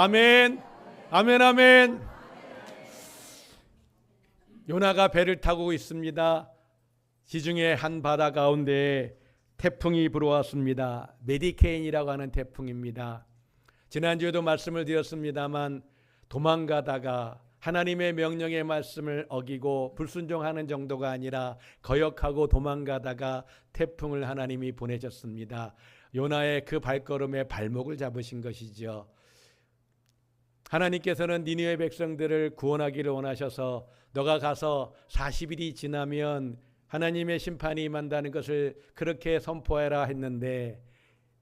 아멘, 아멘, 아멘. 요나가 배를 타고 있습니다. 지중해 한 바다 가운데 태풍이 불어왔습니다. 메디케인이라고 하는 태풍입니다. 지난주에도 말씀을 드렸습니다만 도망가다가 하나님의 명령의 말씀을 어기고 불순종하는 정도가 아니라 거역하고 도망가다가 태풍을 하나님이 보내셨습니다. 요나의 그 발걸음에 발목을 잡으신 것이죠. 하나님께서는 니느웨 백성들을 구원하기를 원하셔서 너가 가서 40일이 지나면 하나님의 심판이 임한다는 것을 그렇게 선포해라 했는데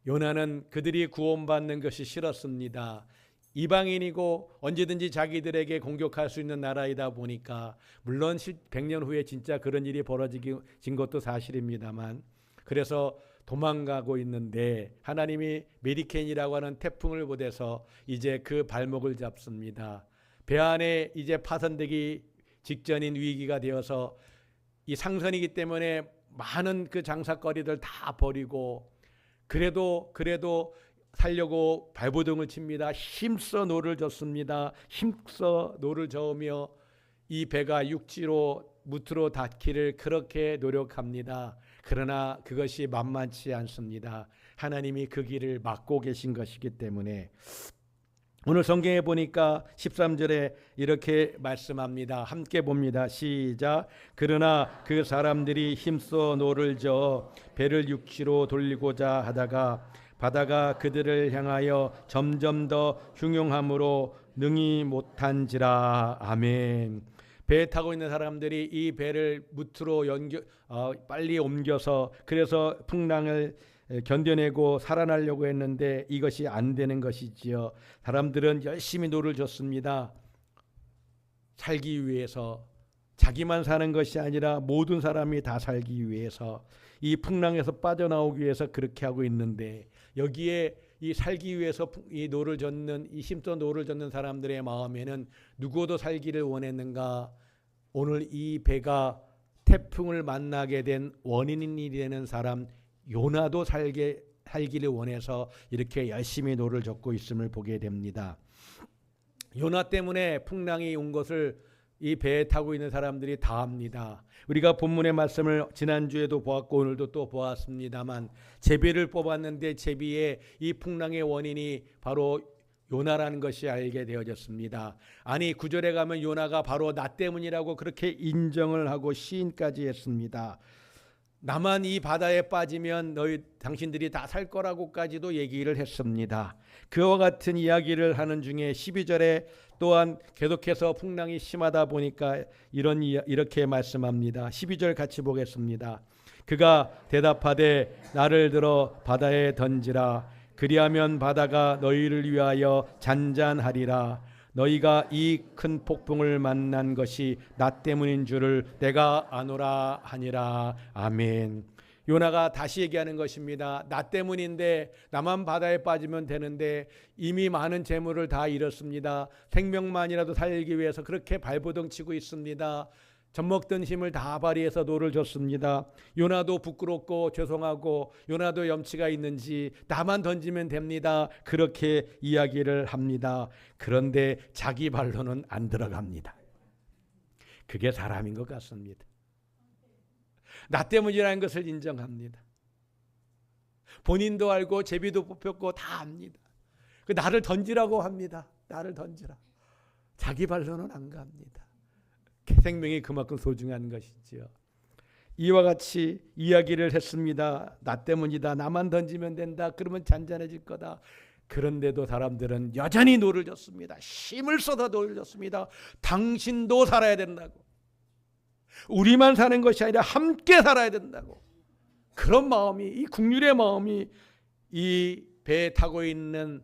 요나는 그들이 구원받는 것이 싫었습니다. 이방인이고 언제든지 자기들에게 공격할 수 있는 나라이다 보니까 물론 100년 후에 진짜 그런 일이 벌어진 것도 사실입니다만 그래서 도망가고 있는데 하나님이 메디케인이라고 하는 태풍을 보내서 이제 그 발목을 잡습니다. 배 안에 이제 파손되기 직전인 위기가 되어서 이 상선이기 때문에 많은 그 장사거리들 다 버리고 그래도 살려고 발버둥을 칩니다. 힘써 노를 젓습니다. 힘써 노를 저으며 이 배가 육지로 무트로 닿기를 그렇게 노력합니다. 그러나 그것이 만만치 않습니다. 하나님이 그 길을 막고 계신 것이기 때문에 오늘 성경에 보니까 13절에 이렇게 말씀합니다. 함께 봅니다. 시작. 그러나 그 사람들이 힘써 노를 저어 배를 육지로 돌리고자 하다가 바다가 그들을 향하여 점점 더 흉용함으로 능히 못한지라. 아멘. 배에 타고 있는 사람들이 이 배를 무트로 빨리 옮겨서 그래서 풍랑을 견뎌내고 살아나려고 했는데 이것이 안 되는 것이지요. 사람들은 열심히 노를 줬습니다. 살기 위해서 자기만 사는 것이 아니라 모든 사람이 다 살기 위해서 이 풍랑에서 빠져나오기 위해서 그렇게 하고 있는데 여기에 이 살기 위해서 이 노를 젓는 이 힘써 노를 젓는 사람들의 마음에는 누구도 살기를 원했는가? 오늘 이 배가 태풍을 만나게 된 원인이 되는 사람 요나도 살기를 원해서 이렇게 열심히 노를 젓고 있음을 보게 됩니다. 요나 때문에 풍랑이 온 것을 이 배에 타고 있는 사람들이 다 압니다. 우리가 본문의 말씀을 지난주에도 보았고 오늘도 또 보았습니다만 제비를 뽑았는데 제비의 이 풍랑의 원인이 바로 요나라는 것이 알게 되어졌습니다. 아니 9절에 가면 요나가 바로 나 때문이라고 그렇게 인정을 하고 시인까지 했습니다. 나만 이 바다에 빠지면 당신들이 다 살 거라고까지도 얘기를 했습니다. 그와 같은 이야기를 하는 중에 12절에 또한 계속해서 풍랑이 심하다 보니까 이렇게 말씀합니다. 12절 같이 보겠습니다. 그가 대답하되 나를 들어 바다에 던지라. 그리하면 바다가 너희를 위하여 잔잔하리라. 너희가 이 큰 폭풍을 만난 것이 나 때문인 줄을 내가 아노라 하니라. 아멘. 요나가 다시 얘기하는 것입니다. 나 때문인데 나만 바다에 빠지면 되는데 이미 많은 재물을 다 잃었습니다. 생명만이라도 살기 위해서 그렇게 발버둥 치고 있습니다. 젖먹던 힘을 다 발휘해서 노를 줬습니다. 요나도 부끄럽고 죄송하고 요나도 염치가 있는지 나만 던지면 됩니다. 그렇게 이야기를 합니다. 그런데 자기 발로는 안 들어갑니다. 그게 사람인 것 같습니다. 나 때문이라는 것을 인정합니다. 본인도 알고 제비도 뽑혔고 다 압니다. 나를 던지라고 합니다. 나를 던지라. 자기 발로는 안 갑니다. 생명이 그만큼 소중한 것이지요. 이와 같이 이야기를 했습니다. 나 때문이다. 나만 던지면 된다. 그러면 잔잔해질 거다. 그런데도 사람들은 여전히 노를 줬습니다. 힘을 쏟아 노를 줬습니다. 당신도 살아야 된다고. 우리만 사는 것이 아니라 함께 살아야 된다고. 그런 마음이 이 국률의 마음이 이 배에 타고 있는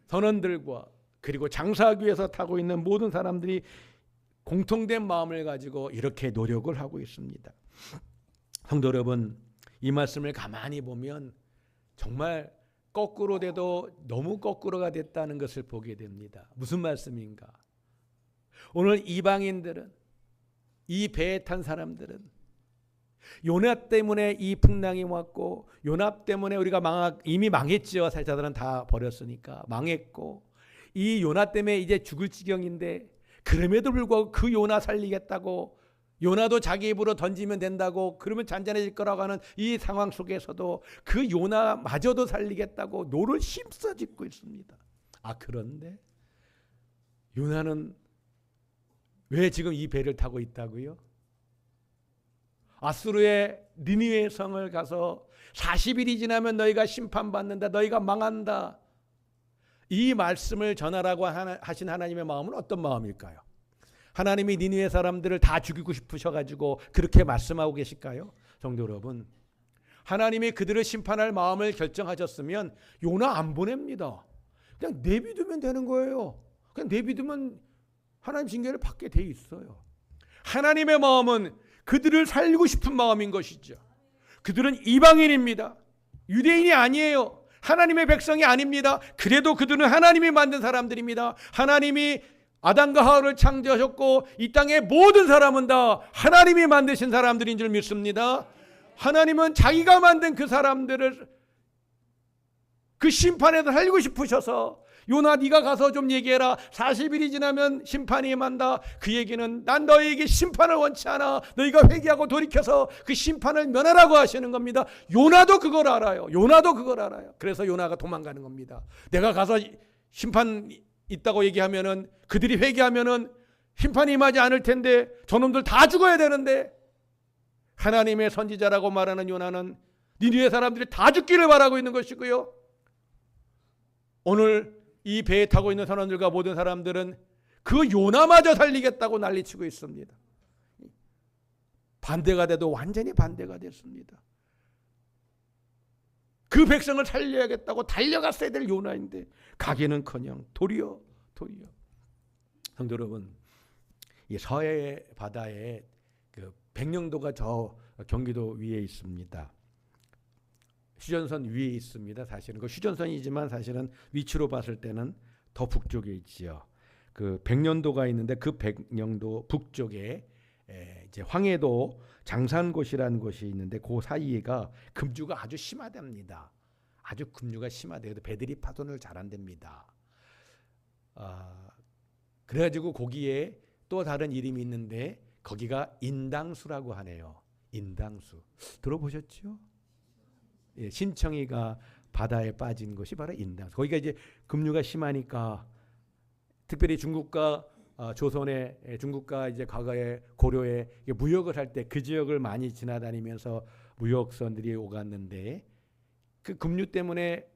선원들과 그리고 장사하기 위해서 타고 있는 모든 사람들이 공통된 마음을 가지고 이렇게 노력을 하고 있습니다. 성도 여러분, 이 말씀을 가만히 보면 정말 거꾸로 돼도 너무 거꾸로가 됐다는 것을 보게 됩니다. 무슨 말씀인가? 오늘 이방인들은 이 배에 탄 사람들은 요나 때문에 이 풍랑이 왔고 요나 때문에 우리가 이미 망했죠. 살자들은 다 버렸으니까 망했고 이 요나 때문에 이제 죽을 지경인데 그럼에도 불구하고 그 요나 살리겠다고, 요나도 자기 입으로 던지면 된다고, 그러면 잔잔해질 거라고 하는 이 상황 속에서도 그 요나마저도 살리겠다고 노를 힘써 짓고 있습니다. 그런데 요나는 왜 지금 이 배를 타고 있다고요? 아수르의 니느웨 성을 가서 40일이 지나면 너희가 심판받는다, 너희가 망한다, 이 말씀을 전하라고 하신 하나님의 마음은 어떤 마음일까요? 하나님이 니느웨 사람들을 다 죽이고 싶으셔가지고 그렇게 말씀하고 계실까요? 성도 여러분, 하나님이 그들을 심판할 마음을 결정하셨으면 요나 안 보냅니다. 그냥 내비두면 되는 거예요. 그냥 내비두면 하나님 징계를 받게 돼 있어요. 하나님의 마음은 그들을 살리고 싶은 마음인 것이죠. 그들은 이방인입니다. 유대인이 아니에요. 하나님의 백성이 아닙니다. 그래도 그들은 하나님이 만든 사람들입니다. 하나님이 아담과 하와를 창조하셨고 이 땅의 모든 사람은 다 하나님이 만드신 사람들인 줄 믿습니다. 하나님은 자기가 만든 그 사람들을 그 심판에서 살리고 싶으셔서 요나 네가 가서 좀 얘기해라. 40일이 지나면 심판이 임한다. 그 얘기는 난 너희에게 심판을 원치 않아. 너희가 회개하고 돌이켜서 그 심판을 면하라고 하시는 겁니다. 요나도 그걸 알아요. 요나도 그걸 알아요. 그래서 요나가 도망가는 겁니다. 내가 가서 심판 있다고 얘기하면은, 그들이 회개하면은 심판이 임하지 않을 텐데 저놈들 다 죽어야 되는데, 하나님의 선지자라고 말하는 요나는 니느웨 사람들이 다 죽기를 바라고 있는 것이고요. 오늘 이 배에 타고 있는 선원들과 모든 사람들은 그 요나마저 살리겠다고 난리치고 있습니다. 반대가 돼도 완전히 반대가 됐습니다. 그 백성을 살려야겠다고 달려갔어야 될 요나인데 가기는커녕 도리어. 성도 여러분, 이 서해 바다에 그 백령도가 저 경기도 위에 있습니다. 휴전선 위에 있습니다. 사실은 그 휴전선이지만 사실은 위치로 봤을 때는 더 북쪽에 있지요. 그 백령도가 있는데 그 백령도 북쪽에 이제 황해도 장산곳이라는 곳이 있는데 그 사이가 급류가 아주 심하답니다. 아주 급류가 심하대요. 배들이 파손을 잘 안 됩니다. 그래가지고 거기에 또 다른 이름이 있는데 거기가 인당수라고 하네요. 인당수 들어보셨죠? 예, 신청이가 바다에 빠진 곳이 바로 인당수. 거기가 이제 급류가 심하니까 특별히 중국과 중국과 이제 과거에 고려에 무역을 할 때 그 지역을 많이 지나다니면서 무역선들이 오갔는데 그 급류 때문에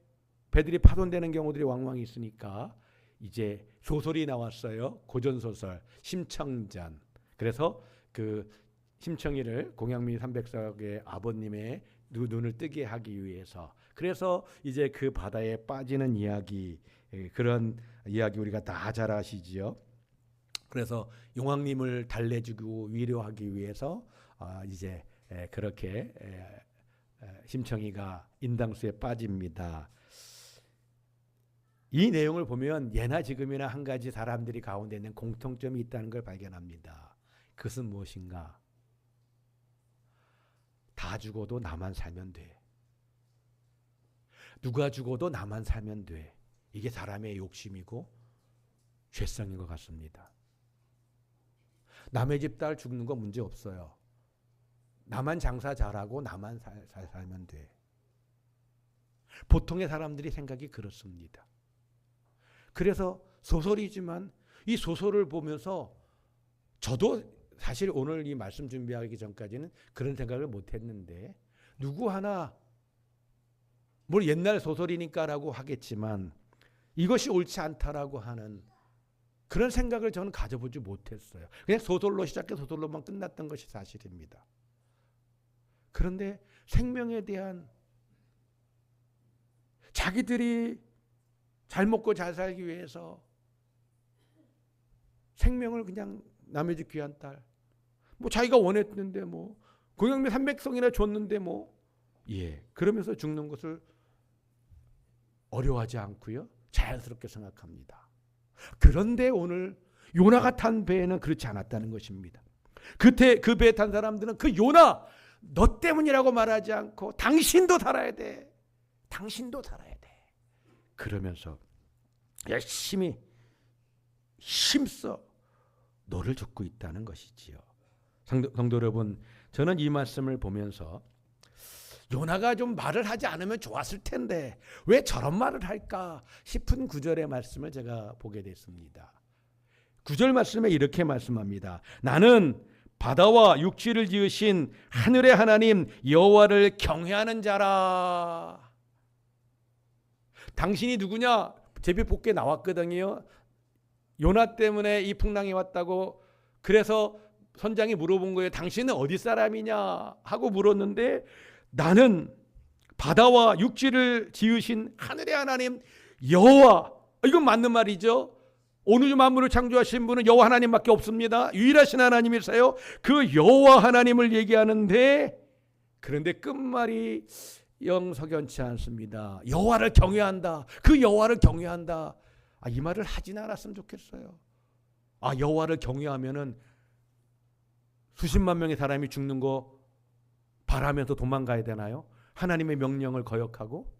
배들이 파손되는 경우들이 왕왕 있으니까 이제 소설이 나왔어요. 고전 소설 심청전. 그래서 그 심청이를 공양미 300석의 아버님의 눈을 뜨게 하기 위해서, 그래서 이제 그 바다에 빠지는 이야기, 그런 이야기 우리가 다 잘 아시지요. 그래서 용왕님을 달래주고 위로하기 위해서 이제 그렇게 심청이가 인당수에 빠집니다. 이 내용을 보면 예나 지금이나 한 가지 사람들이 가운데 있는 공통점이 있다는 걸 발견합니다. 그것은 무엇인가? 다 죽어도 나만 살면 돼. 누가 죽어도 나만 살면 돼. 이게 사람의 욕심이고 죄성인 것 같습니다. 남의 집 딸 죽는 거 문제 없어요. 나만 장사 잘하고 나만 살면 돼. 보통의 사람들이 생각이 그렇습니다. 그래서 소설이지만 이 소설을 보면서 저도 사실 오늘 이 말씀 준비하기 전까지는 그런 생각을 못했는데, 누구 하나 뭘 옛날 소설이니까라고 하겠지만 이것이 옳지 않다라고 하는 그런 생각을 저는 가져보지 못했어요. 그냥 소설로 시작해 소설로만 끝났던 것이 사실입니다. 그런데 생명에 대한, 자기들이 잘 먹고 잘 살기 위해서 생명을 그냥 남의 집 귀한 딸, 뭐 자기가 원했는데 뭐 공양미 300성이나 줬는데 뭐 그러면서 죽는 것을 어려워하지 않고요, 자연스럽게 생각합니다. 그런데 오늘 요나가 탄 배에는 그렇지 않았다는 것입니다. 그때 그 배에 탄 사람들은 그 요나 너 때문이라고 말하지 않고 당신도 살아야 돼. 당신도 살아야 돼. 그러면서 열심히 힘써 너를 쫓고 있다는 것이지요. 성도 여러분, 저는 이 말씀을 보면서 요나가 좀 말을 하지 않으면 좋았을 텐데 왜 저런 말을 할까 싶은 9절의 말씀을 제가 보게 됐습니다. 9절 말씀에 이렇게 말씀합니다. 나는 바다와 육지를 지으신 하늘의 하나님 여호와를 경외하는 자라. 당신이 누구냐? 제비뽑기에 나왔거든요. 요나 때문에 이 풍랑이 왔다고. 그래서 선장이 물어본 거예요. 당신은 어디 사람이냐 하고 물었는데 나는 바다와 육지를 지으신 하늘의 하나님 여호와. 이건 맞는 말이죠. 온 우주 만물을 창조하신 분은 여호와 하나님밖에 없습니다. 유일하신 하나님이세요. 그 여호와 하나님을 얘기하는데 그런데 끝말이 영 석연치 않습니다. 여호와를 경외한다. 그 여호와를 경외한다. 이 말을 하진 않았으면 좋겠어요. 여호와를 경외하면은 수십만 명의 사람이 죽는 거 바라면서 도망가야 되나요? 하나님의 명령을 거역하고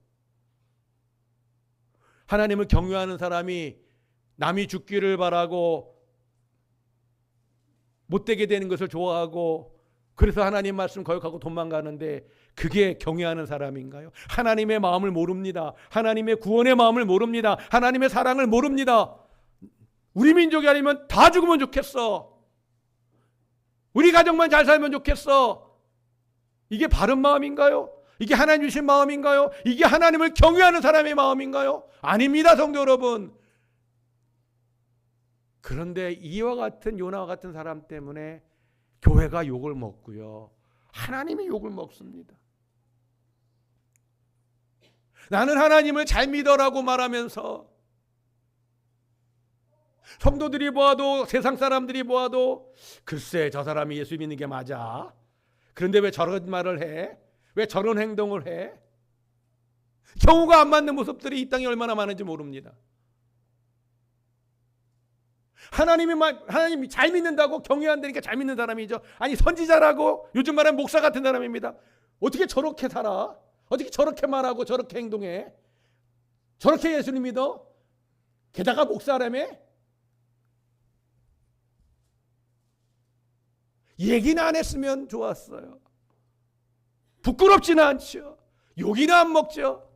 하나님을 경외하는 사람이 남이 죽기를 바라고 못되게 되는 것을 좋아하고 그래서 하나님 말씀 거역하고 도망가는데 그게 경외하는 사람인가요? 하나님의 마음을 모릅니다. 하나님의 구원의 마음을 모릅니다. 하나님의 사랑을 모릅니다. 우리 민족이 아니면 다 죽으면 좋겠어. 우리 가정만 잘 살면 좋겠어. 이게 바른 마음인가요? 이게 하나님 주신 마음인가요? 이게 하나님을 경외하는 사람의 마음인가요? 아닙니다, 성도 여러분. 그런데 이와 같은 요나와 같은 사람 때문에 교회가 욕을 먹고요. 하나님이 욕을 먹습니다. 나는 하나님을 잘 믿어라고 말하면서 성도들이 보아도 세상 사람들이 보아도 글쎄 저 사람이 예수 믿는 게 맞아. 그런데 왜 저런 말을 해? 왜 저런 행동을 해? 경우가 안 맞는 모습들이 이 땅에 얼마나 많은지 모릅니다. 하나님이 잘 믿는다고 경외한다니까 잘 믿는 사람이죠. 아니 선지자라고 요즘 말하는 목사 같은 사람입니다. 어떻게 저렇게 살아? 어떻게 저렇게 말하고 저렇게 행동해? 저렇게 예수님 믿어? 게다가 목사라며? 얘기는 안 했으면 좋았어요. 부끄럽지는 않죠. 욕이나 안 먹죠.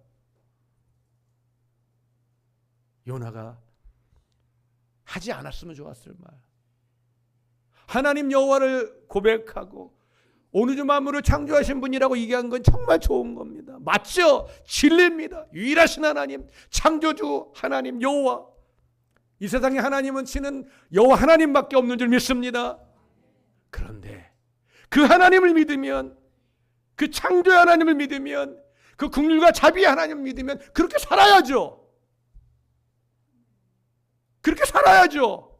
요나가 하지 않았으면 좋았을 말. 하나님 여호와를 고백하고 온 우주 만물을 창조하신 분이라고 얘기한 건 정말 좋은 겁니다. 맞죠? 진리입니다. 유일하신 하나님, 창조주 하나님 여호와. 이 세상에 하나님은 치는 여호와 하나님밖에 없는 줄 믿습니다. 그런데 그 하나님을 믿으면, 그 창조의 하나님을 믿으면, 그 긍휼과 자비의 하나님을 믿으면 그렇게 살아야죠. 그렇게 살아야죠.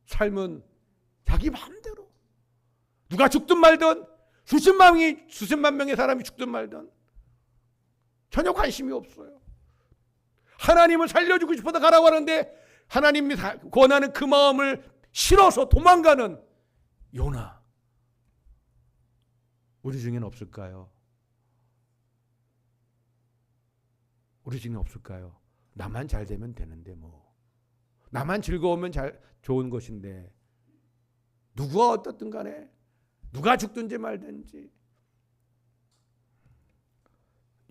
삶은 자기 마음대로. 누가 죽든 말든 수십만 명의 사람이 죽든 말든 전혀 관심이 없어요. 하나님을 살려주고 싶어서 가라고 하는데 하나님이 권하는 그 마음을 싫어서 도망가는 요나. 우리 중에는 없을까요? 우리 중에 없을까요? 나만 잘 되면 되는데 뭐. 나만 즐거우면 좋은 것인데 누가 어떻든 간에 누가 죽든지 말든지.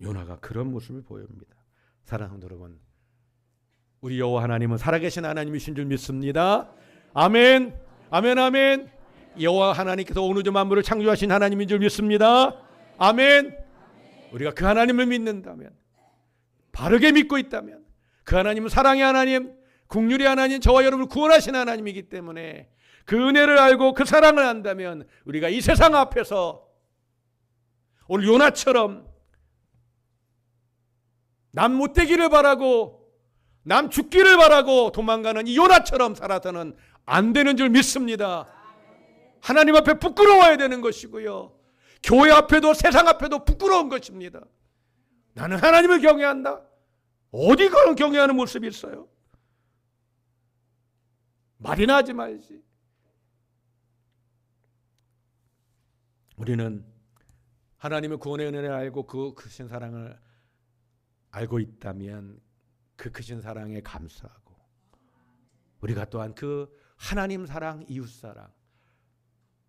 요나가 그런 모습을 보입니다. 사랑하는 여러분, 우리 여호와 하나님은 살아계신 하나님이신 줄 믿습니다. 아멘. 아멘. 아멘. 여호와 하나님께서 온 우주 만물을 창조하신 하나님인 줄 믿습니다. 아멘. 우리가 그 하나님을 믿는다면, 바르게 믿고 있다면, 그 하나님은 사랑의 하나님, 긍휼의 하나님, 저와 여러분을 구원하신 하나님이기 때문에 그 은혜를 알고 그 사랑을 안다면 우리가 이 세상 앞에서 오늘 요나처럼 남 못되기를 바라고 남 죽기를 바라고 도망가는 이 요나처럼 살아서는 안 되는 줄 믿습니다. 하나님 앞에 부끄러워야 되는 것이고요. 교회 앞에도 세상 앞에도 부끄러운 것입니다. 나는 하나님을 경외한다. 어디 그런 경외하는 모습이 있어요? 말이나 하지 말지. 우리는 하나님의 구원의 은혜를 알고 그 크신 사랑을 알고 있다면 그 크신 사랑에 감사하고 우리가 또한 그 하나님 사랑, 이웃 사랑,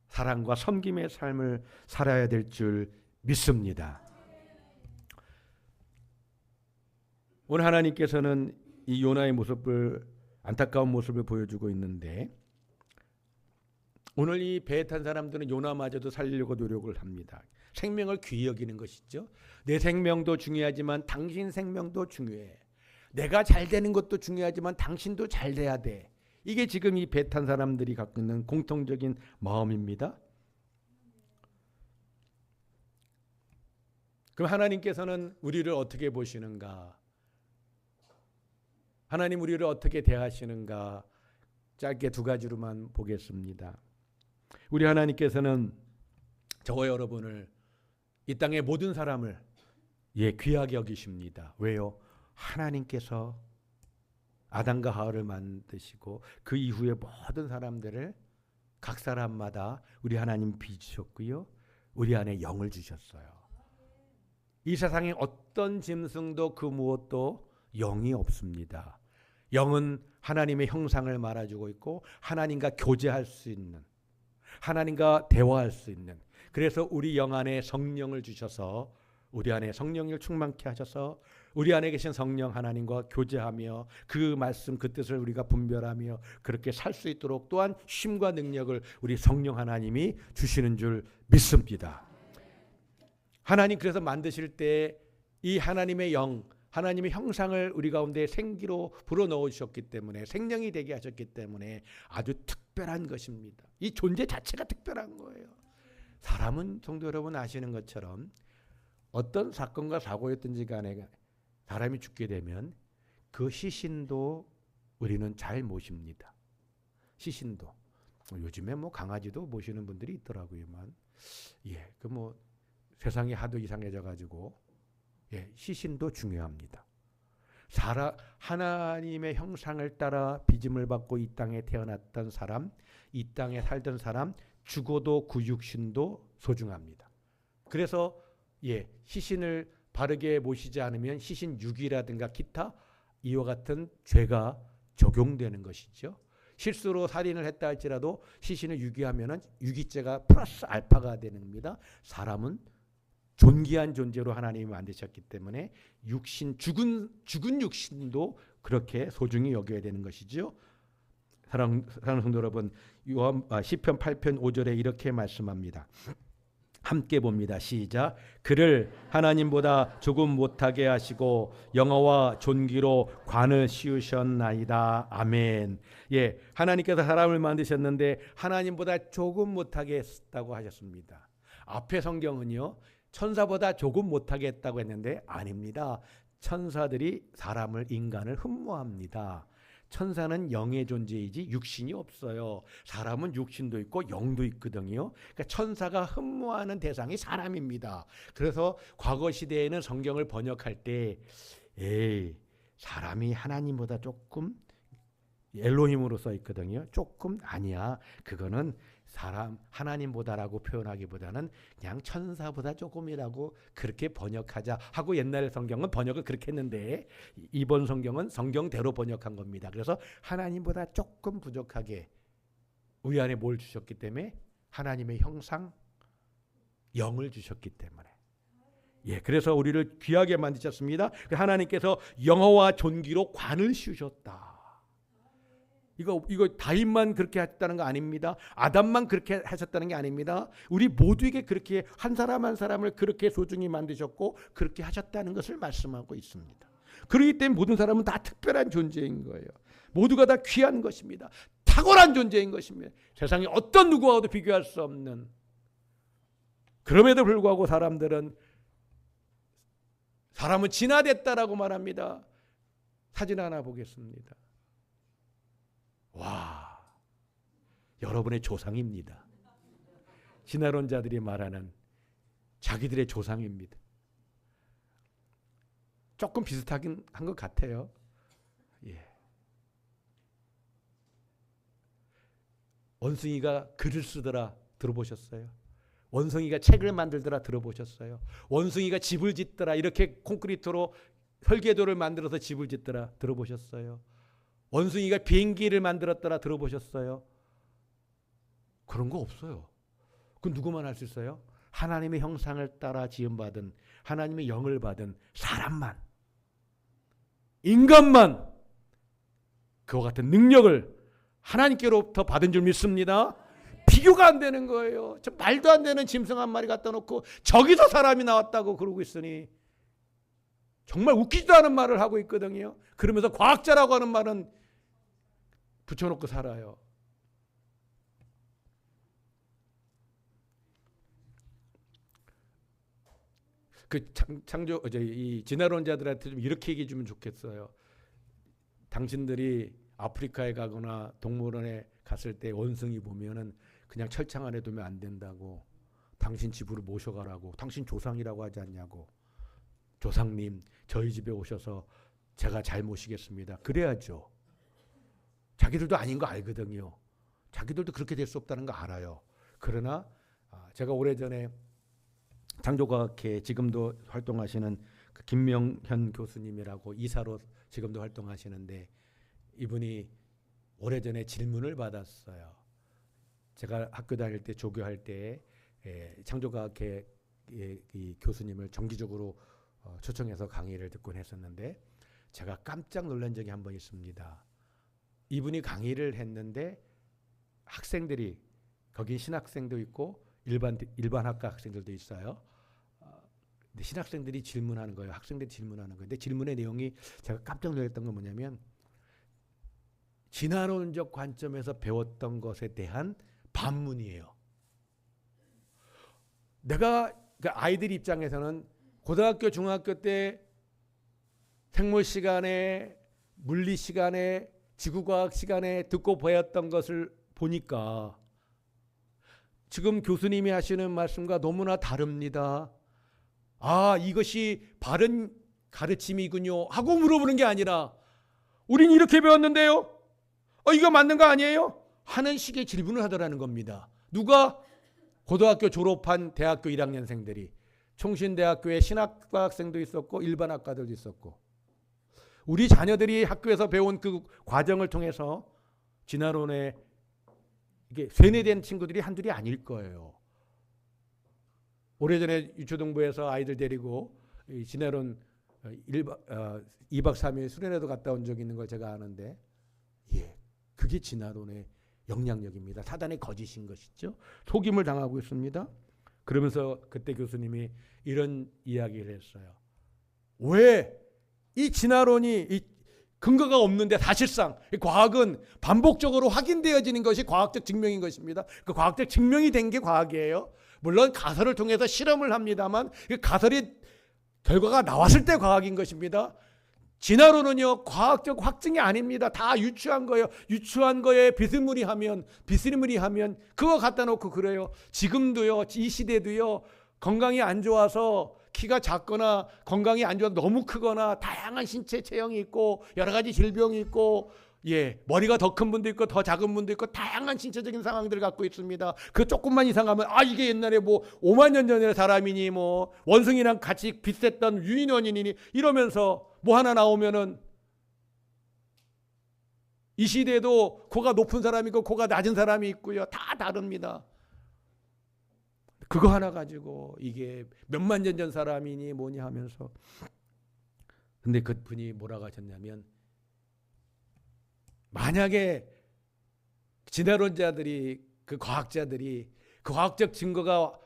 사랑과 섬김의 삶을 살아야 될 줄 믿습니다. 오늘 하나님께서는 이 요나의 모습을, 안타까운 모습을 보여주고 있는데, 오늘 이 배에 탄 사람들은 요나마저도 살리려고 노력을 합니다. 생명을 귀히 여기는 것이죠. 내 생명도 중요하지만 당신 생명도 중요해. 내가 잘 되는 것도 중요하지만 당신도 잘 돼야 돼. 이게 지금 이 배 탄 사람들이 갖고 있는 공통적인 마음입니다. 그럼 하나님께서는 우리를 어떻게 보시는가? 하나님 우리를 어떻게 대하시는가? 짧게 두 가지로만 보겠습니다. 우리 하나님께서는 저와 여러분을, 이 땅의 모든 사람을 귀하게 여기십니다. 왜요? 하나님께서 아담과 하와를 만드시고 그 이후에 모든 사람들을 각 사람마다 우리 하나님 빚으셨고요, 우리 안에 영을 주셨어요. 이 세상에 어떤 짐승도 그 무엇도 영이 없습니다. 영은 하나님의 형상을 말해주고 있고 하나님과 교제할 수 있는, 하나님과 대화할 수 있는, 그래서 우리 영 안에 성령을 주셔서 우리 안에 성령을 충만케 하셔서 우리 안에 계신 성령 하나님과 교제하며 그 말씀, 그 뜻을 우리가 분별하며 그렇게 살 수 있도록 또한 힘과 능력을 우리 성령 하나님이 주시는 줄 믿습니다. 하나님 그래서 만드실 때 이 하나님의 영, 하나님의 형상을 우리 가운데 생기로 불어넣으셨기 때문에, 생명이 되게 하셨기 때문에 아주 특별한 것입니다. 이 존재 자체가 특별한 거예요. 사람은 성도 여러분 아시는 것처럼 어떤 사건과 사고였든지 간에 사람이 죽게 되면 그 시신도 우리는 잘 모십니다. 시신도. 요즘에 뭐 강아지도 모시는 분들이 있더라고요만. 그 뭐 세상이 하도 이상해져 가지고 시신도 중요합니다. 하나님의 형상을 따라 빚음을 받고 이 땅에 태어났던 사람, 이 땅에 살던 사람, 죽어도 그 육신도 소중합니다. 그래서 시신을 바르게 모시지 않으면 시신 유기라든가 기타 이와 같은 죄가 적용되는 것이죠. 실수로 살인을 했다 할지라도 시신을 유기하면 유기죄가 플러스 알파가 되는 겁니다. 사람은 존귀한 존재로 하나님이 만드셨기 때문에 육신, 죽은 육신도 그렇게 소중히 여겨야 되는 것이죠. 사랑하는 성도 여러분, 시편 8편 5절에 이렇게 말씀합니다. 함께 봅니다. 시작. 그를 하나님보다 조금 못하게 하시고 영어와 존귀로 관을 씌우셨나이다. 아멘. 하나님께서 사람을 만드셨는데 하나님보다 조금 못하게 했다고 하셨습니다. 앞에 성경은요, 천사보다 조금 못하게 했다고 했는데 아닙니다. 천사들이 사람을, 인간을 흠모합니다. 천사는 영의 존재이지 육신이 없어요. 사람은 육신도 있고 영도 있거든요. 그러니까 천사가 흠모하는 대상이 사람입니다. 그래서 과거 시대에는 성경을 번역할 때 사람이 하나님보다 조금, 엘로힘으로 써 있거든요. 조금 아니야. 그거는 사람, 하나님보다라고 표현하기보다는 그냥 천사보다 조금이라고 그렇게 번역하자 하고 옛날 성경은 번역을 그렇게 했는데 이번 성경은 성경대로 번역한 겁니다. 그래서 하나님보다 조금 부족하게 우리 안에 뭘 주셨기 때문에? 하나님의 형상, 영을 주셨기 때문에. 그래서 우리를 귀하게 만드셨습니다. 하나님께서 영어와 존귀로 관을 씌우셨다. 이거 다윗만 그렇게 했다는 거 아닙니다. 아담만 그렇게 하셨다는 게 아닙니다. 우리 모두에게 그렇게 한 사람 한 사람을 그렇게 소중히 만드셨고 그렇게 하셨다는 것을 말씀하고 있습니다. 그렇기 때문에 모든 사람은 다 특별한 존재인 거예요. 모두가 다 귀한 것입니다. 탁월한 존재인 것입니다. 세상에 어떤 누구와도 비교할 수 없는. 그럼에도 불구하고 사람은 진화됐다라고 말합니다. 사진 하나 보겠습니다. 와, 여러분의 조상입니다. 진화론자들이 말하는 자기들의 조상입니다. 조금 비슷하긴 한 것 같아요. 원숭이가 글을 쓰더라 들어보셨어요? 원숭이가 책을 만들더라 들어보셨어요? 원숭이가 집을 짓더라, 이렇게 콘크리트로 설계도를 만들어서 집을 짓더라. 들어보셨어요? 원숭이가 비행기를 만들었더라. 들어보셨어요? 그런 거 없어요. 그건 누구만 할 수 있어요? 하나님의 형상을 따라 지음받은, 하나님의 영을 받은 사람만, 인간만 그와 같은 능력을 하나님께로부터 받은 줄 믿습니다. 비교가 안 되는 거예요. 저 말도 안 되는 짐승 한 마리 갖다 놓고 저기서 사람이 나왔다고 그러고 있으니 정말 웃기지도 않은 말을 하고 있거든요. 그러면서 과학자라고 하는 말은 붙여놓고 살아요. 그 창조 이 진화론자들한테 좀 이렇게 얘기해 주면 좋겠어요. 당신들이 아프리카에 가거나 동물원에 갔을 때 원숭이 보면은 그냥 철창 안에 두면 안 된다고. 당신 집으로 모셔가라고. 당신 조상이라고 하지 않냐고. 조상님 저희 집에 오셔서 제가 잘 모시겠습니다. 그래야죠. 자기들도 아닌 거 알거든요. 자기들도 그렇게 될 수 없다는 거 알아요. 그러나 제가 오래전에 창조과학회 지금도 활동하시는 그 김명현 교수님이라고 이사로 지금도 활동하시는데, 이분이 오래전에 질문을 받았어요. 제가 학교 다닐 때 조교할 때 창조과학회 이 교수님을 정기적으로 초청해서 강의를 듣곤 했었는데, 제가 깜짝 놀란 적이 한 번 있습니다. 이분이 강의를 했는데 학생들이, 거기 신학생도 있고 일반 학과 학생들도 있어요. 근데 신학생들이 질문하는 거예요. 학생들이 질문하는 거예요. 근데 질문의 내용이 제가 깜짝 놀랐던 건 뭐냐면, 진화론적 관점에서 배웠던 것에 대한 반문이에요. 내가 그 아이들 입장에서는 고등학교, 중학교 때 생물 시간에, 물리 시간에, 지구과학 시간에 듣고 배웠던 것을 보니까 지금 교수님이 하시는 말씀과 너무나 다릅니다. 아, 이것이 바른 가르침이군요 하고 물어보는 게 아니라, 우린 이렇게 배웠는데요, 이거 맞는 거 아니에요? 하는 식의 질문을 하더라는 겁니다. 누가? 고등학교 졸업한 대학교 1학년생들이. 총신대학교에 신학과 학생도 있었고 일반 학과들도 있었고. 우리 자녀들이 학교에서 배운 그 과정을 통해서 진화론에 이게 세뇌된 친구들이 한둘이 아닐 거예요. 오래전에 유초등부에서 아이들 데리고 진화론 2박 3일 수련회도 갔다 온 적이 있는 걸 제가 아는데, 그게 진화론의 영향력입니다. 사단의 거짓인 것이죠. 속임을 당하고 있습니다. 그러면서 그때 교수님이 이런 이야기를 했어요. 왜 이 진화론이 이 근거가 없는데, 사실상 과학은 반복적으로 확인되어지는 것이 과학적 증명인 것입니다. 그 과학적 증명이 된 게 과학이에요. 물론 가설을 통해서 실험을 합니다만, 그 가설이 결과가 나왔을 때 과학인 것입니다. 진화론은요, 과학적 확증이 아닙니다. 다 유추한 거예요. 유추한 거에 비스무리하면 그거 갖다 놓고 그래요. 지금도요, 이 시대도요, 건강이 안 좋아서 키가 작거나 건강이 안 좋아서 너무 크거나 다양한 신체 체형이 있고 여러 가지 질병이 있고, 머리가 더 큰 분도 있고 더 작은 분도 있고 다양한 신체적인 상황들을 갖고 있습니다. 그 조금만 이상하면 이게 옛날에 뭐 5만 년 전의 사람이니 뭐 원숭이랑 같이 비슷했던 유인원이니 이러면서 뭐 하나 나오면은, 이 시대에도 코가 높은 사람이 있고 코가 낮은 사람이 있고요. 다 다릅니다. 그거 하나 가지고 이게 몇만 년 전 사람이니 뭐니 하면서. 근데 그분이 뭐라고 하셨냐면, 만약에 진화론자들이, 그 과학자들이 그 과학적 증거가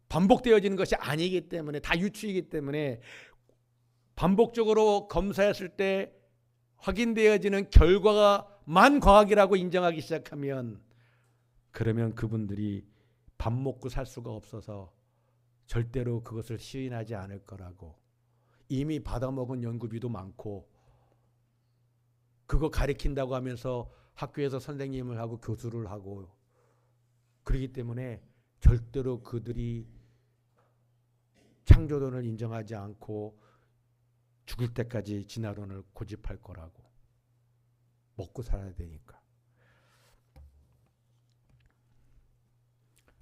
반복되어지는 것이 아니기 때문에, 다 유추이기 때문에 반복적으로 검사했을 때 확인되어지는 결과가만 과학이라고 인정하기 시작하면, 그러면 그분들이 밥 먹고 살 수가 없어서 절대로 그것을 시인하지 않을 거라고. 이미 받아먹은 연구비도 많고 그거 가르친다고 하면서 학교에서 선생님을 하고 교수를 하고, 그렇기 때문에 절대로 그들이 창조론을 인정하지 않고 죽을 때까지 진화론을 고집할 거라고. 먹고 살아야 되니까.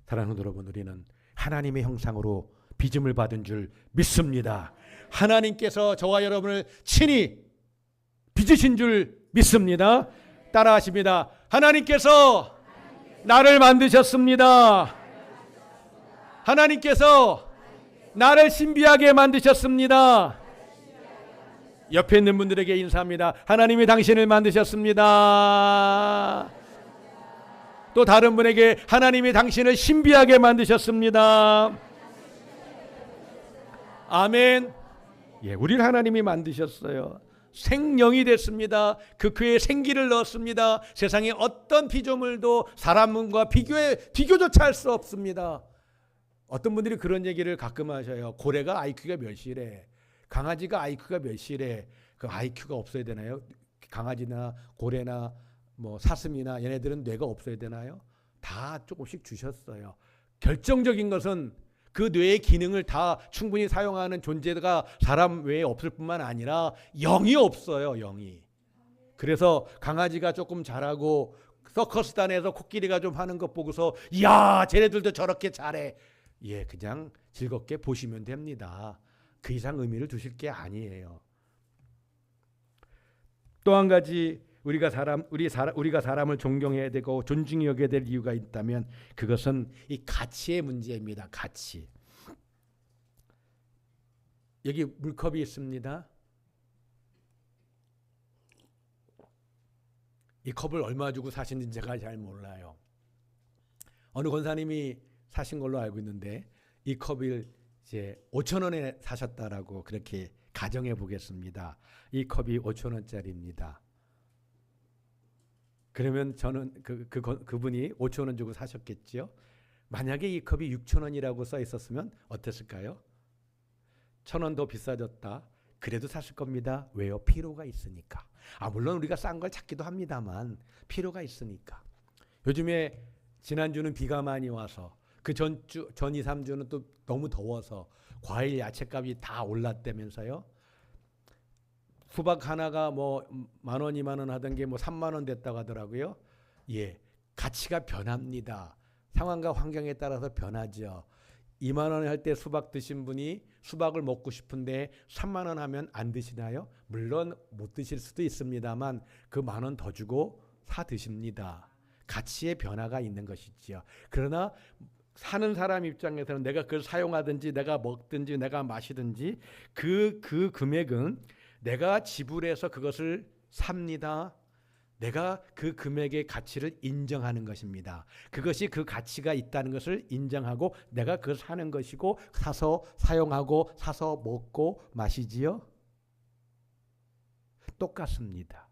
사랑하는 여러분, 우리는 하나님의 형상으로 빚음을 받은 줄 믿습니다. 하나님께서 저와 여러분을 친히 빚으신 줄 믿습니다. 따라하십니다. 하나님께서 나를 만드셨습니다. 하나님께서 나를 신비하게 만드셨습니다. 옆에 있는 분들에게 인사합니다. 하나님이 당신을 만드셨습니다. 또 다른 분에게 하나님이 당신을 신비하게 만드셨습니다. 아멘. 예, 우리를 하나님이 만드셨어요. 생명이 됐습니다. 그 쾌에 생기를 넣었습니다. 세상에 어떤 피조물도 사람과 비교조차 할 수 없습니다. 어떤 분들이 그런 얘기를 가끔 하셔요. 고래가 IQ가 몇이래. 강아지가 IQ가 몇이래. 그 IQ가 없어야 되나요? 강아지나 고래나 뭐 사슴이나 얘네들은 뇌가 없어야 되나요? 다 조금씩 주셨어요. 결정적인 것은 그 뇌의 기능을 다 충분히 사용하는 존재가 사람 외에 없을 뿐만 아니라 영이 없어요. 영이. 그래서 강아지가 조금 잘하고 서커스단에서 코끼리가 좀 하는 것 보고서 이야 쟤네들도 저렇게 잘해. 예, 그냥 즐겁게 보시면 됩니다. 그 이상 의미를 두실 게 아니에요. 또 한 가지 우리가 사람을 존경해야 되고 존중히 여겨야 될 이유가 있다면 그것은 이 가치의 문제입니다. 가치. 여기 물컵이 있습니다. 이 컵을 얼마 주고 사신지 제가 잘 몰라요. 어느 권사님이 사신 걸로 알고 있는데 이 컵을 이제 5,000원에 사셨다라고 그렇게 가정해 보겠습니다. 이 컵이 5,000원짜리입니다. 그러면 저는 그분이 5,000원 주고 사셨겠죠. 만약에 이 컵이 6,000원이라고 써 있었으면 어땠을까요? 1,000원 더 비싸졌다. 그래도 샀을 겁니다. 왜요? 필요가 있으니까. 물론 우리가 싼 걸 찾기도 합니다만 필요가 있으니까. 요즘에 지난주는 비가 많이 와서 그 전 2, 3주는 또 너무 더워서 과일 야채값이 다 올랐다면서요. 수박 하나가 뭐 10,000원, 20,000원 하던 게 뭐 30,000원 됐다고 하더라고요. 예, 가치가 변합니다. 상황과 환경에 따라서 변하죠. 20,000원에 할 때 수박 드신 분이 수박을 먹고 싶은데 30,000원 하면 안 드시나요? 물론 못 드실 수도 있습니다만 그 10,000원 더 주고 사 드십니다. 가치의 변화가 있는 것이지요. 그러나 사는 사람 입장에서는 내가 그걸 사용하든지 내가 먹든지 내가 마시든지 그 금액은 내가 지불해서 그것을 삽니다. 내가 그 금액의 가치를 인정하는 것입니다. 그것이 그 가치가 있다는 것을 인정하고 내가 그걸 사는 것이고 사서 사용하고 사서 먹고 마시지요. 똑같습니다.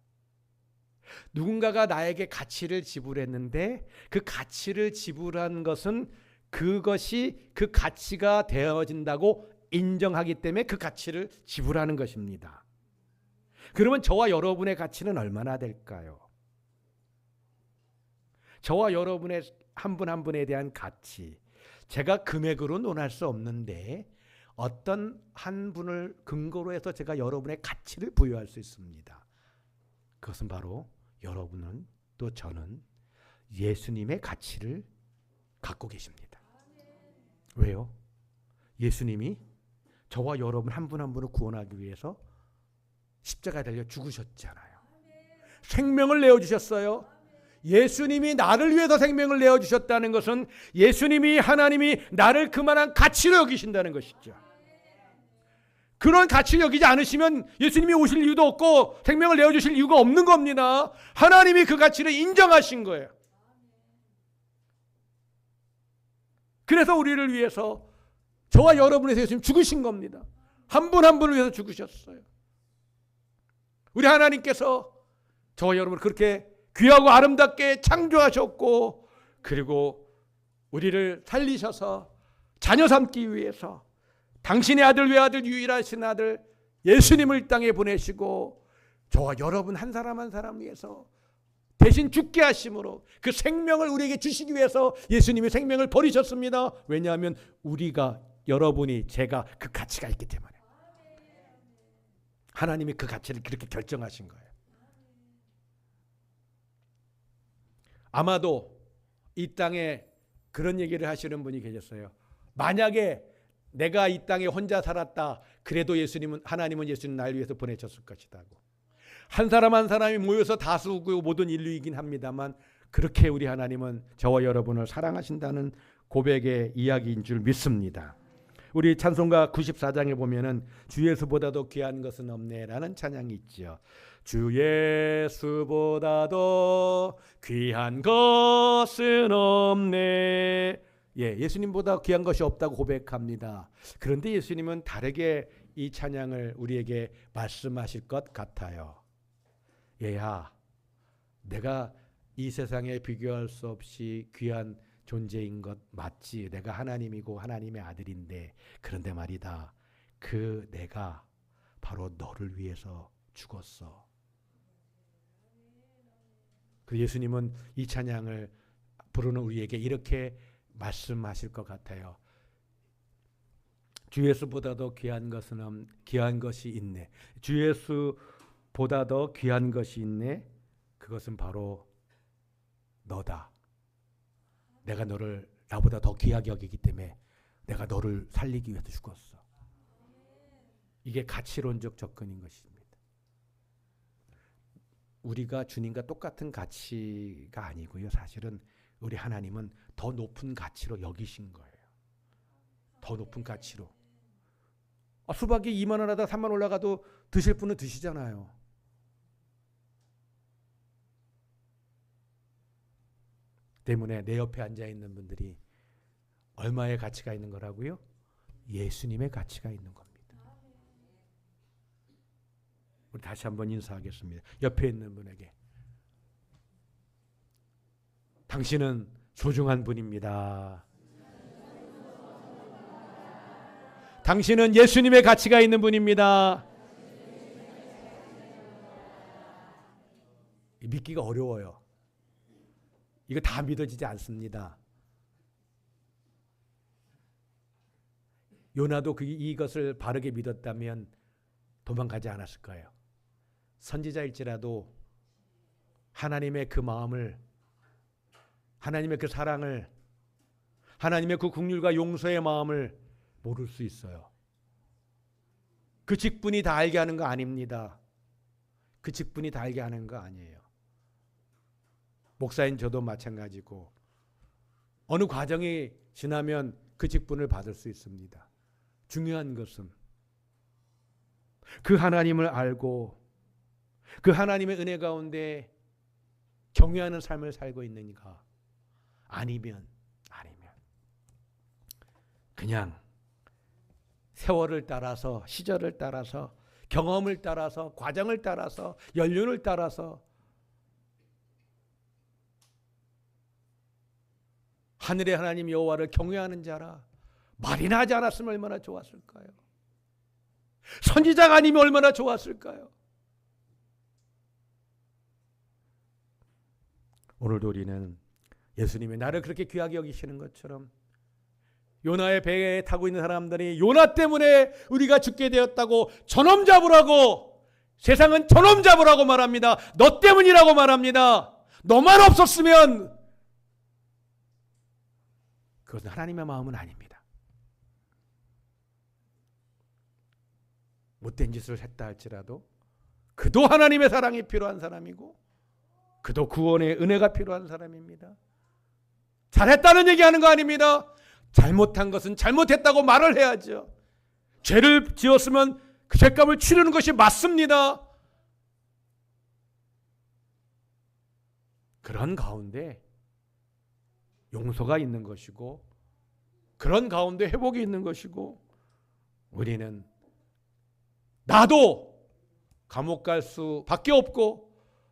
누군가가 나에게 가치를 지불했는데 그 가치를 지불한 것은 그것이 그 가치가 되어진다고 인정하기 때문에 그 가치를 지불하는 것입니다. 그러면 저와 여러분의 가치는 얼마나 될까요? 저와 여러분의 한 분 한 분에 대한 가치, 제가 금액으로 논할 수 없는데 어떤 한 분을 근거로 해서 제가 여러분의 가치를 부여할 수 있습니다. 그것은 바로 여러분은 또 저는 예수님의 가치를 갖고 계십니다. 왜요? 예수님이 저와 여러분 한 분 한 분을 구원하기 위해서 십자가에 달려 죽으셨잖아요. 생명을 내어주셨어요. 예수님이 나를 위해서 생명을 내어주셨다는 것은 예수님이 하나님이 나를 그만한 가치로 여기신다는 것이죠. 그런 가치를 여기지 않으시면 예수님이 오실 이유도 없고 생명을 내어주실 이유가 없는 겁니다. 하나님이 그 가치를 인정하신 거예요. 그래서 우리를 위해서 저와 여러분을 위해서 예수님 죽으신 겁니다. 한 분 한 분을 위해서 죽으셨어요. 우리 하나님께서 저와 여러분을 그렇게 귀하고 아름답게 창조하셨고 그리고 우리를 살리셔서 자녀 삼기 위해서 당신의 아들 외아들 유일하신 아들 예수님을 땅에 보내시고 저와 여러분 한 사람 한 사람 위해서 대신 죽게 하심으로 그 생명을 우리에게 주시기 위해서 예수님이 생명을 버리셨습니다. 왜냐하면 우리가 여러분이 제가 그 가치가 있기 때문에 하나님이 그 가치를 그렇게 결정하신 거예요. 아마도 이 땅에 그런 얘기를 하시는 분이 계셨어요. 만약에 내가 이 땅에 혼자 살았다. 그래도 하나님은 예수님 날 위해서 보내셨을 것이다고. 한 사람 한 사람이 모여서 다수고 모든 인류이긴 합니다만 그렇게 우리 하나님은 저와 여러분을 사랑하신다는 고백의 이야기인 줄 믿습니다. 우리 찬송가 94장에 보면은 주 예수보다도 귀한 것은 없네라는 찬양이 있죠. 주 예수보다도 귀한 것은 없네. 예수님보다 귀한 것이 없다고 고백합니다. 그런데 예수님은 다르게 이 찬양을 우리에게 말씀하실 것 같아요. 얘야, 내가 이 세상에 비교할 수 없이 귀한 존재인 것 맞지. 내가 하나님이고 하나님의 아들인데, 그런데 말이다, 그 내가 바로 너를 위해서 죽었어. 그 예수님은 이 찬양을 부르는 우리에게 이렇게 말씀하실 것 같아요. 주 예수보다도 귀한 것이 있네. 주 예수보다도 귀한 것이 있네. 그것은 바로 너다. 내가 너를 나보다 더 귀하게 여기기 때문에 내가 너를 살리기 위해서 죽었어. 이게 가치론적 접근인 것입니다. 우리가 주님과 똑같은 가치가 아니고요. 사실은 우리 하나님은 더 높은 가치로 여기신 거예요. 더 높은 가치로. 수박이 2만 원 하다 3만 원 올라가도 드실 분은 드시잖아요. 때문에 내 옆에 앉아있는 분들이 얼마의 가치가 있는 거라고요? 예수님의 가치가 있는 겁니다. 우리 다시 한번 인사하겠습니다. 옆에 있는 분에게, 당신은 소중한 분입니다. 당신은 예수님의 가치가 있는 분입니다. 믿기가 어려워요. 이거 다 믿어지지 않습니다. 요나도 이것을 바르게 믿었다면 도망가지 않았을 거예요. 선지자일지라도 하나님의 그 마음을, 하나님의 그 사랑을, 하나님의 그 긍휼과 용서의 마음을 모를 수 있어요. 그 직분이 다 알게 하는 거 아닙니다. 그 직분이 다 알게 하는 거 아니에요. 목사인 저도 마찬가지고 어느 과정이 지나면 그 직분을 받을 수 있습니다. 중요한 것은 그 하나님을 알고 그 하나님의 은혜 가운데 경외하는 삶을 살고 있는가, 아니면 그냥 세월을 따라서, 시절을 따라서, 경험을 따라서, 과정을 따라서, 연륜을 따라서 하늘의 하나님 여호와를 경외하는 자라 말이나 하지 않았으면 얼마나 좋았을까요? 선지자가 아니면 얼마나 좋았을까요? 오늘도 우리는 예수님이 나를 그렇게 귀하게 여기시는 것처럼 요나의 배에 타고 있는 사람들이 요나 때문에 우리가 죽게 되었다고 저놈 잡으라고, 세상은 저놈 잡으라고 말합니다. 너 때문이라고 말합니다. 너만 없었으면, 그것은 하나님의 마음은 아닙니다. 못된 짓을 했다 할지라도 그도 하나님의 사랑이 필요한 사람이고 그도 구원의 은혜가 필요한 사람입니다. 잘했다는 얘기하는 거 아닙니다. 잘못한 것은 잘못했다고 말을 해야죠. 죄를 지었으면 그 죄값을 치르는 것이 맞습니다. 그런 가운데 용서가 있는 것이고, 그런 가운데 회복이 있는 것이고, 우리는 나도 감옥 갈 수밖에 없고,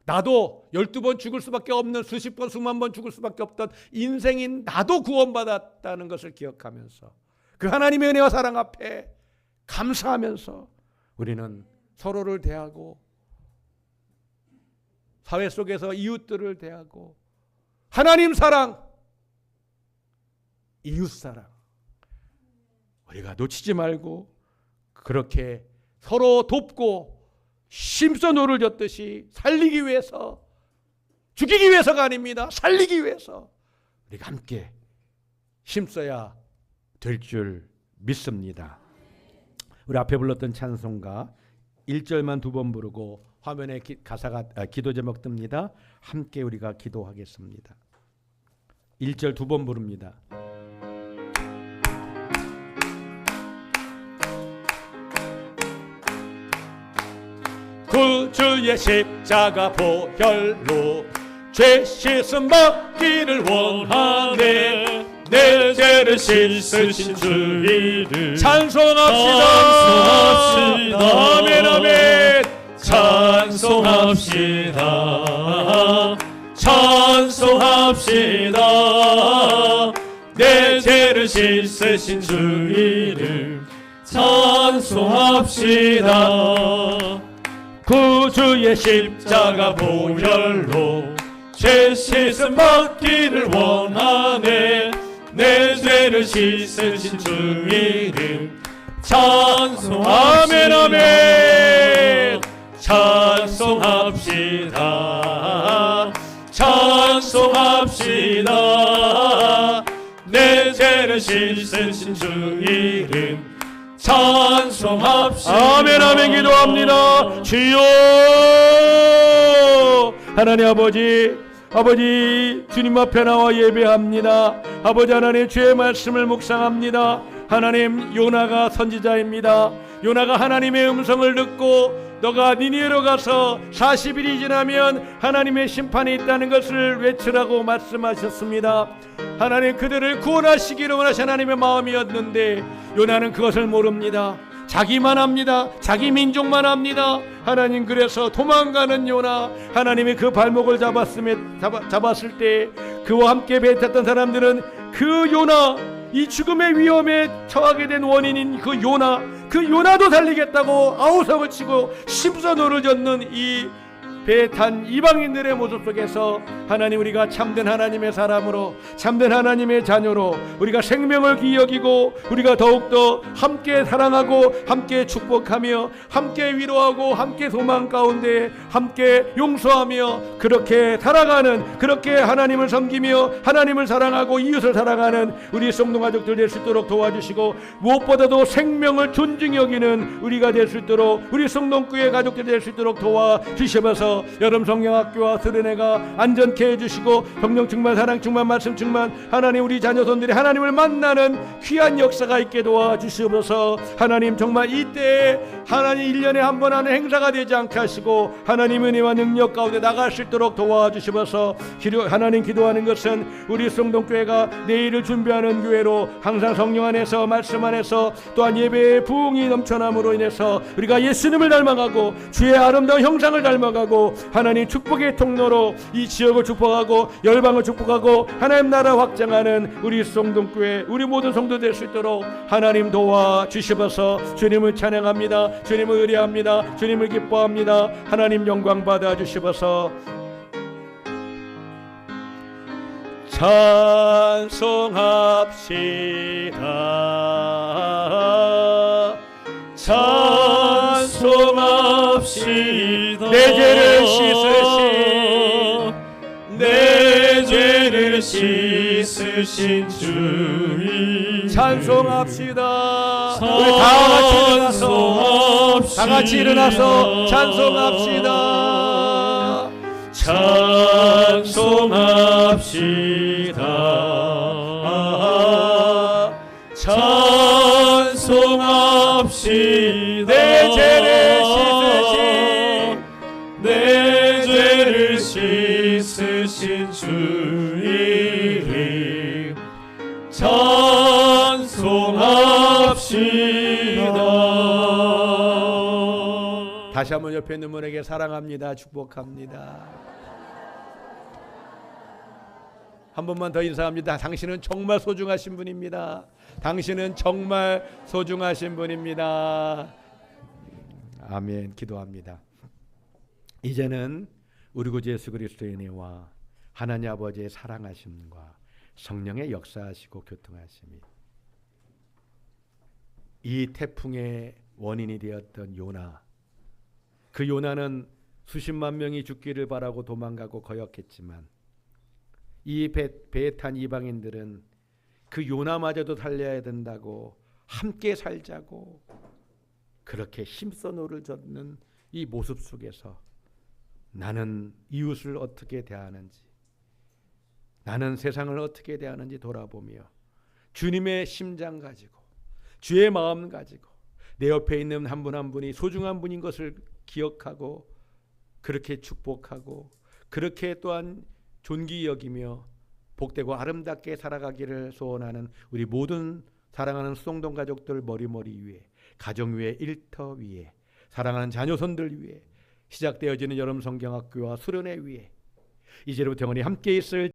나도 12번 죽을 수밖에 없는, 수십 번 수만 번 죽을 수밖에 없던 인생인 나도 구원받았다는 것을 기억하면서 그 하나님의 은혜와 사랑 앞에 감사하면서 우리는 서로를 대하고, 사회 속에서 이웃들을 대하고, 하나님 사랑, 이웃 사랑, 우리가 놓치지 말고 그렇게 서로 돕고 심서 노를 젓듯이 살리기 위해서, 죽이기 위해서가 아닙니다. 살리기 위해서 우리가 함께 힘써야 될 줄 믿습니다. 우리 앞에 불렀던 찬송가 1절만 2번 부르고 화면에 가사가 기도 제목 뜹니다. 함께 우리가 기도하겠습니다. 1절 2번 부릅니다. 구주의 십자가 보혈로 죄 씻음 받기를 원하네. 내 죄를 씻으신 주 이름 찬송합시다. 아멘 아멘. 찬송합시다. 찬송합시다. 내 죄를 씻으신 주 이름 찬송합시다. 구주의 십자가 보혈로 죄 씻음 받기를 원하네. 내 죄를 씻으신 주 이름 찬송합시다. 아멘 아멘. 찬송합시다. 찬송합시다. 내 죄를 씻으신 주 이름 찬송합시다. 아멘 아멘. 기도합니다. 주여 하나님 아버지 주님 앞에 나와 예배합니다. 아버지 하나님 주의 말씀을 묵상합니다. 하나님 요나가 선지자입니다. 요나가 하나님의 음성을 듣고 너가 니느웨로 가서 40일이 지나면 하나님의 심판이 있다는 것을 외치라고 말씀하셨습니다. 하나님 그들을 구원하시기를 원하신 하나님의 마음이었는데 요나는 그것을 모릅니다. 자기만 합니다. 자기 민족만 합니다. 하나님 그래서 도망가는 요나, 하나님이 그 발목을 잡았을 때 그와 함께 배 탔던 사람들은 그 요나, 이 죽음의 위험에 처하게 된 원인인 그 요나도 살리겠다고 아우성을 치고 심선호를 젓는 이 배에 탄 이방인들의 모습 속에서 하나님 우리가 참된 하나님의 사람으로 참된 하나님의 자녀로 우리가 생명을 귀히 여기고 우리가 더욱더 함께 사랑하고 함께 축복하며 함께 위로하고 함께 소망 가운데 함께 용서하며 그렇게 살아가는, 그렇게 하나님을 섬기며 하나님을 사랑하고 이웃을 사랑하는 우리 성도가족들 될 수 있도록 도와주시고 무엇보다도 생명을 존중히 여기는 우리가 될 수 있도록 우리 성동교회 가족들 될 수 있도록 도와주셔서 여름 성령학교와 스르네가 안전케 해주시고 성령 충만 사랑 충만 말씀 충만 하나님 우리 자녀손들이 하나님을 만나는 귀한 역사가 있게 도와주시옵소서. 하나님 정말 이때에 하나님 1년에 한 번 하는 행사가 되지 않게 하시고 하나님 은혜와 능력 가운데 나갈 수 있도록 도와주시옵소서. 하나님 기도하는 것은 우리 성동교회가 내일을 준비하는 교회로 항상 성령 안에서 말씀 안에서 또한 예배의 부흥이 넘쳐남으로 인해서 우리가 예수님을 닮아가고 주의 아름다운 형상을 닮아가고 하나님 축복의 통로로 이 지역을 축복하고 열방을 축복하고 하나님 나라 확장하는 우리 성동교회 우리 모든 성도 될 수 있도록 하나님 도와주시옵소서. 주님을 찬양합니다. 주님을 의뢰합니다. 주님을 기뻐합니다. 하나님 영광 받아 주시옵소서. 찬송합시다. 찬송합시다. 내 죄를 씻으신 주님 찬송합시다. 우리 다 같이 일어나서 찬송합시다. 찬송합시다. 찬송합시다. 내 죄를 씻으신 주 이름 찬송합시다. 다시 한번 옆에 있는 분에게 사랑합니다. 축복합니다. 한 번만 더 인사합니다. 당신은 정말 소중하신 분입니다. 당신은 정말 소중하신 분입니다. 아멘. 기도합니다. 이제는 우리 구주 예수 그리스도의 은혜와 하나님 아버지의 사랑하심과 성령의 역사하시고 교통하심이 이 태풍의 원인이 되었던 요나, 그 요나는 수십만 명이 죽기를 바라고 도망가고 거역했지만 이 배에 탄 이방인들은 그 요나마저도 살려야 된다고 함께 살자고 그렇게 힘써 노를 젓는 이 모습 속에서 나는 이웃을 어떻게 대하는지, 나는 세상을 어떻게 대하는지 돌아보며 주님의 심장 가지고 주의 마음 가지고 내 옆에 있는 한 분 한 분이 소중한 분인 것을 기억하고 그렇게 축복하고 그렇게 또한 존귀 여기며 복되고 아름답게 살아가기를 소원하는 우리 모든 사랑하는 수동동 가족들 머리머리 위에, 가정 위에, 일터 위에, 사랑하는 자녀손들 위에, 시작되어지는 여름 성경학교와 수련회 위에 이제부터 영원히 함께 있을